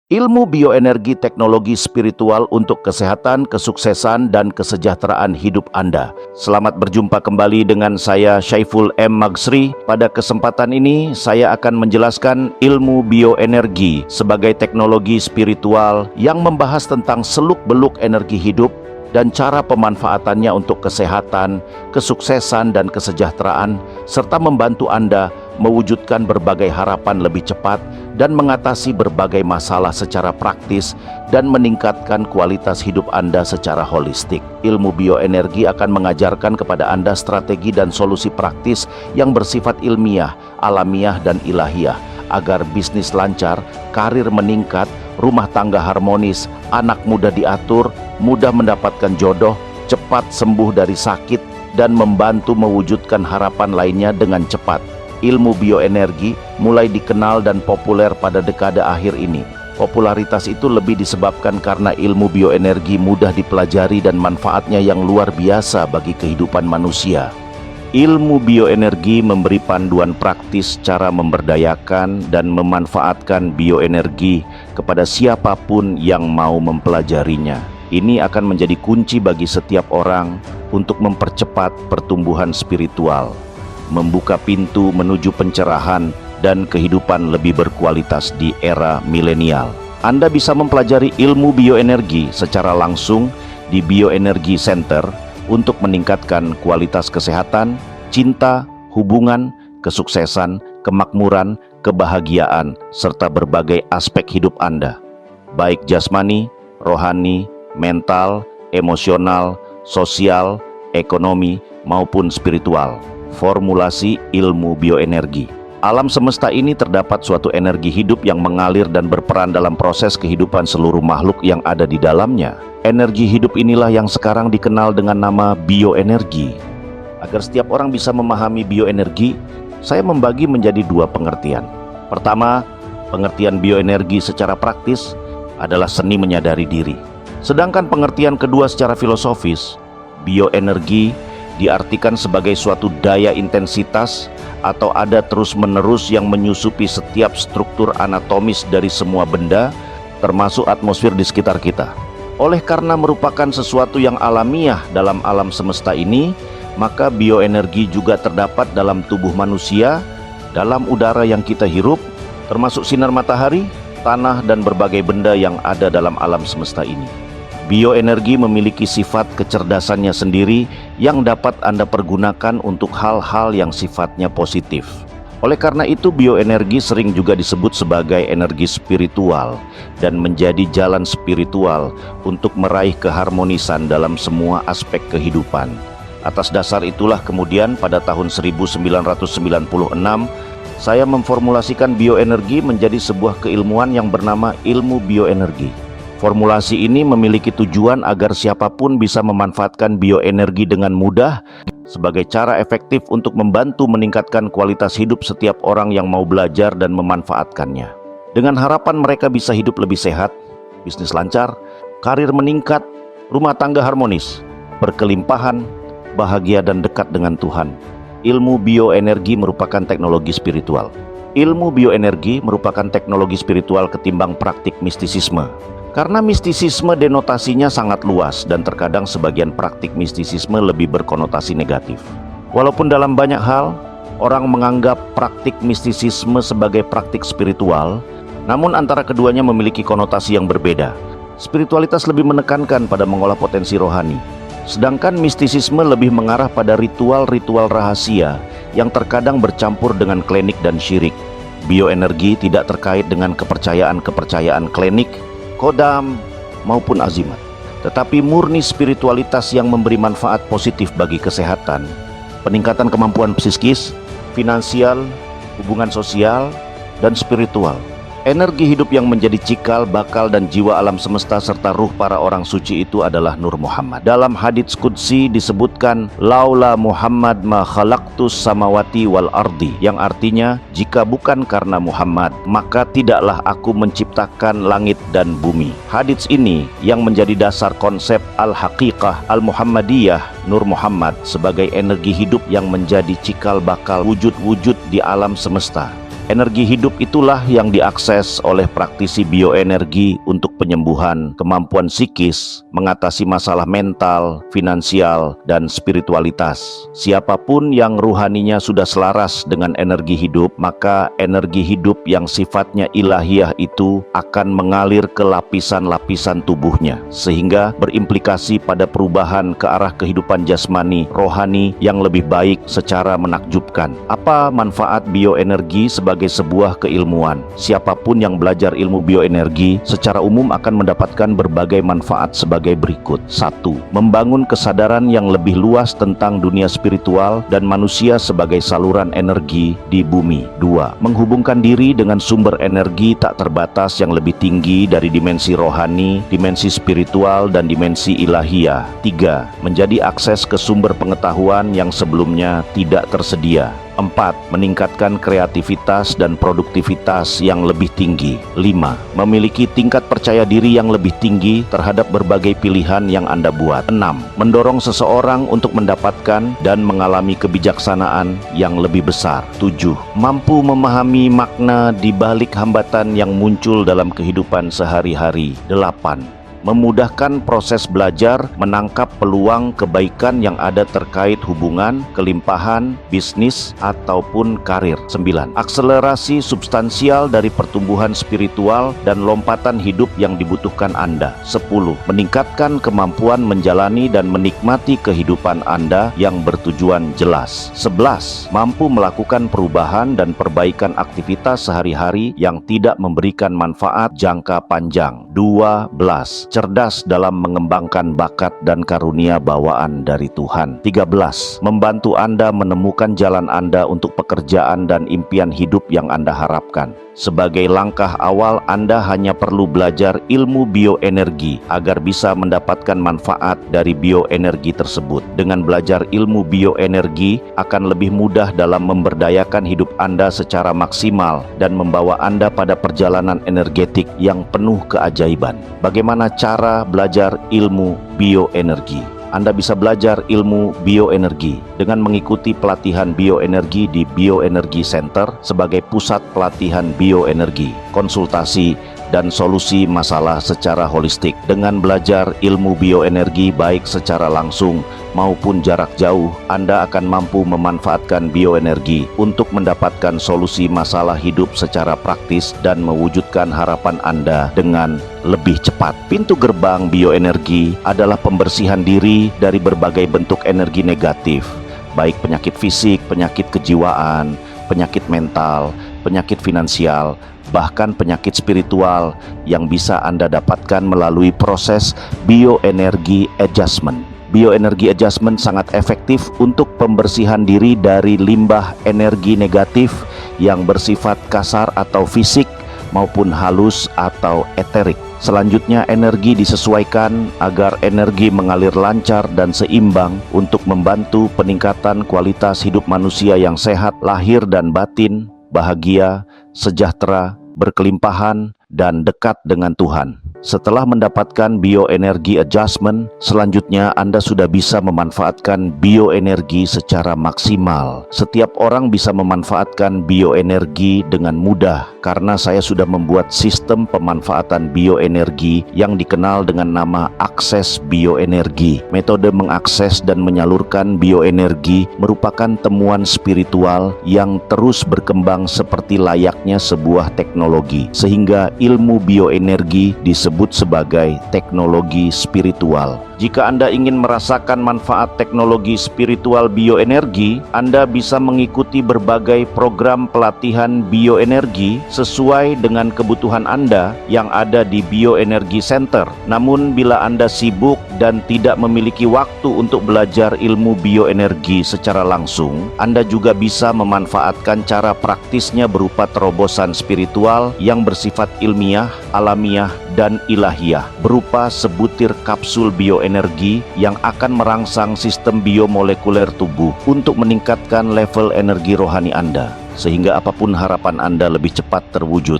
Ilmu bioenergi teknologi spiritual untuk kesehatan, kesuksesan, dan kesejahteraan hidup Anda. Selamat berjumpa kembali dengan saya Syaiful M. Magsri. Pada kesempatan ini saya akan menjelaskan ilmu bioenergi sebagai teknologi spiritual yang membahas tentang seluk-beluk energi hidup dan cara pemanfaatannya untuk kesehatan, kesuksesan, dan kesejahteraan, serta membantu Anda mewujudkan berbagai harapan lebih cepat dan mengatasi berbagai masalah secara praktis dan meningkatkan kualitas hidup Anda secara holistik. Ilmu bioenergi akan mengajarkan kepada Anda strategi dan solusi praktis yang bersifat ilmiah, alamiah, dan ilahiyah agar bisnis lancar, karir meningkat, rumah tangga harmonis, anak mudah diatur, mudah mendapatkan jodoh, cepat sembuh dari sakit, dan membantu mewujudkan harapan lainnya dengan cepat. Ilmu bioenergi mulai dikenal dan populer pada dekade akhir ini. Popularitas itu lebih disebabkan karena ilmu bioenergi mudah dipelajari dan manfaatnya yang luar biasa bagi kehidupan manusia. Ilmu bioenergi memberi panduan praktis cara memberdayakan dan memanfaatkan bioenergi kepada siapapun yang mau mempelajarinya. Ini akan menjadi kunci bagi setiap orang untuk mempercepat pertumbuhan spiritual, membuka pintu menuju pencerahan dan kehidupan lebih berkualitas di era milenial. Anda bisa mempelajari ilmu bioenergi secara langsung di Bioenergy Center untuk meningkatkan kualitas kesehatan, cinta, hubungan, kesuksesan, kemakmuran, kebahagiaan, serta berbagai aspek hidup Anda, baik jasmani, rohani, mental, emosional, sosial, ekonomi, maupun spiritual. Formulasi ilmu bioenergi. Alam semesta ini terdapat suatu energi hidup yang mengalir dan berperan dalam proses kehidupan seluruh makhluk yang ada di dalamnya. Energi hidup inilah yang sekarang dikenal dengan nama bioenergi. Agar setiap orang bisa memahami bioenergi, saya membagi menjadi dua pengertian. Pertama, pengertian bioenergi secara praktis adalah seni menyadari diri. Sedangkan pengertian kedua secara filosofis, bioenergi diartikan sebagai suatu daya intensitas atau ada terus-menerus yang menyusupi setiap struktur anatomis dari semua benda, termasuk atmosfer di sekitar kita. Oleh karena merupakan sesuatu yang alamiah dalam alam semesta ini, maka bioenergi juga terdapat dalam tubuh manusia, dalam udara yang kita hirup, termasuk sinar matahari, tanah, dan berbagai benda yang ada dalam alam semesta ini. Bioenergi memiliki sifat kecerdasannya sendiri yang dapat Anda pergunakan untuk hal-hal yang sifatnya positif. Oleh karena itu, bioenergi sering juga disebut sebagai energi spiritual dan menjadi jalan spiritual untuk meraih keharmonisan dalam semua aspek kehidupan. Atas dasar itulah kemudian pada tahun 1996, saya memformulasikan bioenergi menjadi sebuah keilmuan yang bernama ilmu bioenergi. Formulasi ini memiliki tujuan agar siapapun bisa memanfaatkan bioenergi dengan mudah sebagai cara efektif untuk membantu meningkatkan kualitas hidup setiap orang yang mau belajar dan memanfaatkannya. Dengan harapan mereka bisa hidup lebih sehat, bisnis lancar, karir meningkat, rumah tangga harmonis, berkelimpahan, bahagia, dan dekat dengan Tuhan. Ilmu bioenergi merupakan teknologi spiritual. Ilmu bioenergi merupakan teknologi spiritual ketimbang praktik mistisisme. Karena mistisisme denotasinya sangat luas dan terkadang sebagian praktik mistisisme lebih berkonotasi negatif. Walaupun dalam banyak hal, orang menganggap praktik mistisisme sebagai praktik spiritual, namun antara keduanya memiliki konotasi yang berbeda. Spiritualitas lebih menekankan pada mengolah potensi rohani, sedangkan mistisisme lebih mengarah pada ritual-ritual rahasia yang terkadang bercampur dengan klinik dan syirik. Bioenergi tidak terkait dengan kepercayaan-kepercayaan klinik, kodam, maupun azimat, tetapi murni spiritualitas yang memberi manfaat positif bagi kesehatan, peningkatan kemampuan psikis, finansial, hubungan sosial, dan spiritual. Energi hidup yang menjadi cikal bakal dan jiwa alam semesta serta ruh para orang suci itu adalah Nur Muhammad. Dalam hadits qudsi disebutkan, laula Muhammad ma khalaqtus samawati wal ardi, yang artinya jika bukan karena Muhammad maka tidaklah aku menciptakan langit dan bumi. Hadits ini yang menjadi dasar konsep al-haqiqah al-muhammadiyah Nur Muhammad sebagai energi hidup yang menjadi cikal bakal wujud-wujud di alam semesta. Energi hidup itulah yang diakses oleh praktisi bioenergi untuk penyembuhan kemampuan psikis, mengatasi masalah mental, finansial, dan spiritualitas. Siapapun yang ruhaninya sudah selaras dengan energi hidup, maka energi hidup yang sifatnya ilahiyah itu akan mengalir ke lapisan-lapisan tubuhnya, sehingga berimplikasi pada perubahan ke arah kehidupan jasmani, rohani yang lebih baik secara menakjubkan. Apa manfaat bioenergi sebagai sebuah keilmuan? Siapapun yang belajar ilmu bioenergi secara umum akan mendapatkan berbagai manfaat sebagai berikut. 1. Membangun kesadaran yang lebih luas tentang dunia spiritual dan manusia sebagai saluran energi di bumi. 2. Menghubungkan diri dengan sumber energi tak terbatas yang lebih tinggi dari dimensi rohani, dimensi spiritual, dan dimensi ilahiyah. 3. Menjadi akses ke sumber pengetahuan yang sebelumnya tidak tersedia. 4. Meningkatkan kreativitas dan produktivitas yang lebih tinggi. 5. Memiliki tingkat percaya diri yang lebih tinggi terhadap berbagai pilihan yang Anda buat. 6. Mendorong seseorang untuk mendapatkan dan mengalami kebijaksanaan yang lebih besar. 7. Mampu memahami makna di balik hambatan yang muncul dalam kehidupan sehari-hari. 8. Memudahkan proses belajar, menangkap peluang kebaikan yang ada terkait hubungan, kelimpahan, bisnis, ataupun karir. 9. Akselerasi substansial dari pertumbuhan spiritual dan lompatan hidup yang dibutuhkan Anda. 10. Meningkatkan kemampuan menjalani dan menikmati kehidupan Anda yang bertujuan jelas. 11. Mampu melakukan perubahan dan perbaikan aktivitas sehari-hari yang tidak memberikan manfaat jangka panjang. 12. Cerdas dalam mengembangkan bakat dan karunia bawaan dari Tuhan. 13. Membantu Anda menemukan jalan Anda untuk pekerjaan dan impian hidup yang Anda harapkan. Sebagai langkah awal, Anda hanya perlu belajar ilmu bioenergi agar bisa mendapatkan manfaat dari bioenergi tersebut. Dengan belajar ilmu bioenergi akan lebih mudah dalam memberdayakan hidup Anda secara maksimal dan membawa Anda pada perjalanan energetik yang penuh keajaiban. Bagaimana cara belajar ilmu bioenergi? Anda bisa belajar ilmu bioenergi dengan mengikuti pelatihan bioenergi di Bioenergi Center sebagai pusat pelatihan bioenergi, konsultasi, dan solusi masalah secara holistik. Dengan belajar ilmu bioenergi baik secara langsung maupun jarak jauh, Anda akan mampu memanfaatkan bioenergi untuk mendapatkan solusi masalah hidup secara praktis dan mewujudkan harapan Anda dengan lebih cepat. Pintu gerbang bioenergi adalah pembersihan diri dari berbagai bentuk energi negatif, baik penyakit fisik, penyakit kejiwaan, penyakit mental, penyakit finansial, bahkan penyakit spiritual yang bisa Anda dapatkan melalui proses bioenergi adjustment. Bioenergi adjustment sangat efektif untuk pembersihan diri dari limbah energi negatif yang bersifat kasar atau fisik maupun halus atau eterik. Selanjutnya, energi disesuaikan agar energi mengalir lancar dan seimbang untuk membantu peningkatan kualitas hidup manusia yang sehat, lahir dan batin, bahagia, sejahtera, berkelimpahan, dan dekat dengan Tuhan. Setelah mendapatkan bioenergi adjustment, selanjutnya Anda sudah bisa memanfaatkan bioenergi secara maksimal. Setiap orang bisa memanfaatkan bioenergi dengan mudah karena saya sudah membuat sistem pemanfaatan bioenergi yang dikenal dengan nama akses bioenergi. Metode mengakses dan menyalurkan bioenergi merupakan temuan spiritual yang terus berkembang seperti layaknya sebuah teknologi, sehingga ilmu bioenergi disebut sebagai teknologi spiritual. Jika Anda ingin merasakan manfaat teknologi spiritual bioenergi, Anda bisa mengikuti berbagai program pelatihan bioenergi sesuai dengan kebutuhan Anda yang ada di Bioenergi Center. Namun bila Anda sibuk dan tidak memiliki waktu untuk belajar ilmu bioenergi secara langsung, Anda juga bisa memanfaatkan cara praktisnya berupa terobosan spiritual yang bersifat ilmiah, alamiah, dan ilahiyah, berupa sebutir kapsul bioenergi yang akan merangsang sistem biomolekuler tubuh untuk meningkatkan level energi rohani Anda, sehingga apapun harapan Anda lebih cepat terwujud.